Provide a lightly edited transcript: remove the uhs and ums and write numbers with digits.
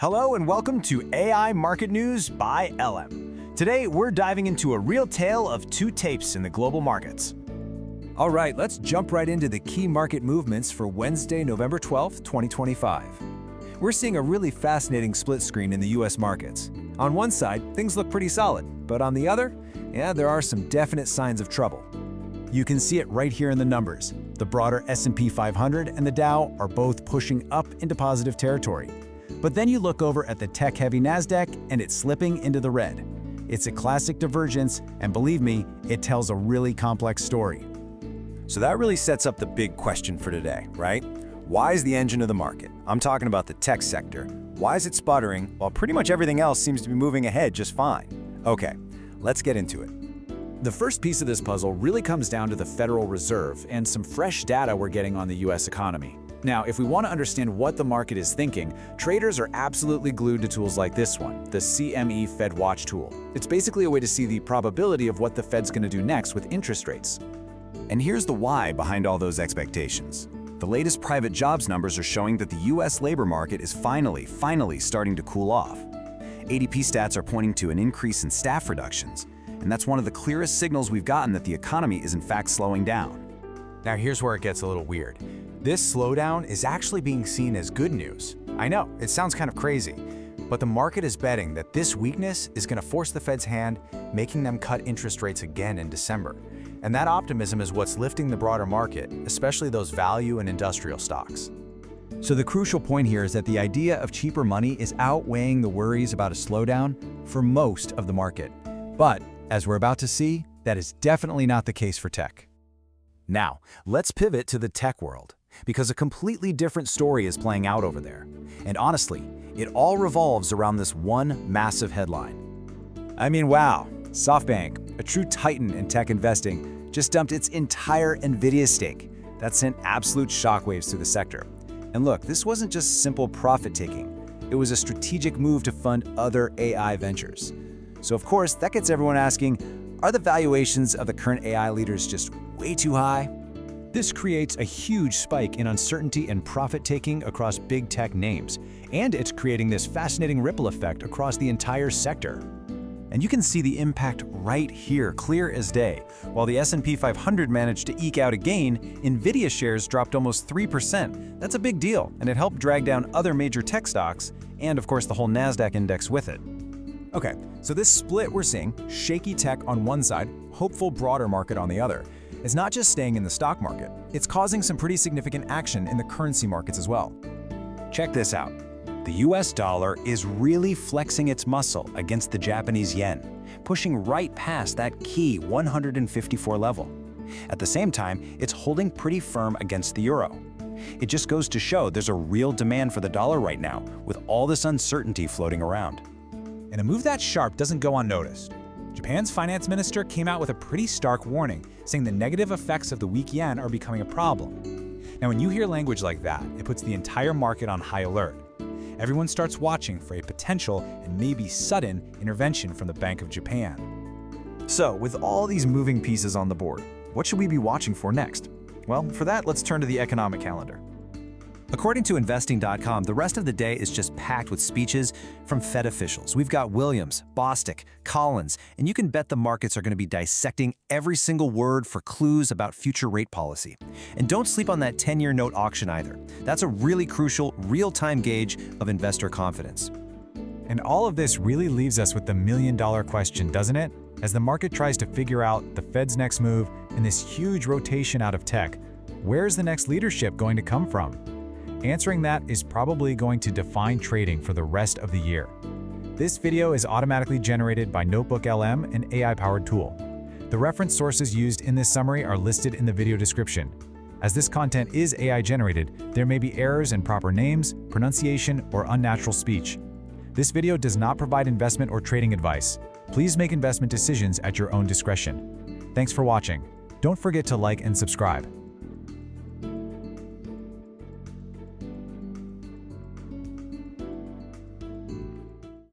Hello and welcome to AI Market News by LM. Today, we're diving into a real tale of two tapes in the global markets. All right, let's jump right into the key market movements for Wednesday, November 12th, 2025. We're seeing a really fascinating split screen in the US markets. On one side, things look pretty solid, but on the other, there are some definite signs of trouble. You can see it right here in the numbers. The broader S&P 500 and the Dow are both pushing up into positive territory. But then you look over at the tech-heavy NASDAQ and it's slipping into the red. It's a classic divergence, and believe me, it tells a really complex story. So that really sets up the big question for today, right? Why is the engine of the market? I'm talking about the tech sector. Why is it sputtering while pretty much everything else seems to be moving ahead just fine? Okay, let's get into it. The first piece of this puzzle really comes down to the Federal Reserve and some fresh data we're getting on the US economy. Now, if we want to understand what the market is thinking, traders are absolutely glued to tools like this one, the CME Fed Watch tool. It's basically a way to see the probability of what the Fed's going to do next with interest rates. And here's the why behind all those expectations. The latest private jobs numbers are showing that the US labor market is finally starting to cool off. ADP stats are pointing to an increase in staff reductions, and that's one of the clearest signals we've gotten that the economy is in fact slowing down. Now here's where it gets a little weird. This slowdown is actually being seen as good news. I know, it sounds kind of crazy, but the market is betting that this weakness is going to force the Fed's hand, making them cut interest rates again in December. And that optimism is what's lifting the broader market, especially those value and industrial stocks. So the crucial point here is that the idea of cheaper money is outweighing the worries about a slowdown for most of the market. But, as we're about to see, that is definitely not the case for tech. Now, let's pivot to the tech world, because a completely different story is playing out over there. And honestly, it all revolves around this one massive headline. I mean, wow, SOFTBANK, a true titan in tech investing, just dumped its entire NVIDIA stake. That sent absolute shockwaves through the sector. And look, this wasn't just simple profit-taking. It was a strategic move to fund other AI ventures. So of course, that gets everyone asking, are the valuations of the current AI leaders just way too high? This creates a huge spike in uncertainty and profit-taking across big tech names, and it's creating this fascinating ripple effect across the entire sector. And you can see the impact right here, clear as day. While the S&P 500 managed to eke out a gain, NVIDIA shares dropped almost 3%. That's a big deal, and it helped drag down other major tech stocks, and of course the whole NASDAQ index with it. Okay, so this split we're seeing, shaky tech on one side, hopeful broader market on the other, is not just staying in the stock market, it's causing some pretty significant action in the currency markets as well. Check this out. The US dollar is really flexing its muscle against the Japanese yen, pushing right past that key 154 level. At the same time, it's holding pretty firm against the euro. It just goes to show there's a real demand for the dollar right now, with all this uncertainty floating around. And a move that sharp doesn't go unnoticed. Japan's finance minister came out with a pretty stark warning, saying the negative effects of the weak yen are becoming a problem. Now, when you hear language like that, it puts the entire market on high alert. Everyone starts watching for a potential and maybe sudden intervention from the Bank of Japan. So, with all these moving pieces on the board, what should we be watching for next? Well, for that, let's turn to the economic calendar. According to investing.com, the rest of the day is just packed with speeches from Fed officials. We've got Williams, Bostic, Collins, and you can bet the markets are going to be dissecting every single word for clues about future rate policy. And don't sleep on that 10-year note auction either. That's a really crucial, real-time gauge of investor confidence. And all of this really leaves us with the million-dollar question, doesn't it? As the market tries to figure out the Fed's next move and this huge rotation out of tech, where's the next leadership going to come from? Answering that is probably going to define trading for the rest of the year. This video is automatically generated by NotebookLM, an AI-powered tool. The reference sources used in this summary are listed in the video description. As this content is AI-generated, there may be errors in proper names, pronunciation, or unnatural speech. This video does not provide investment or trading advice. Please make investment decisions at your own discretion. Thanks for watching. Don't forget to like and subscribe.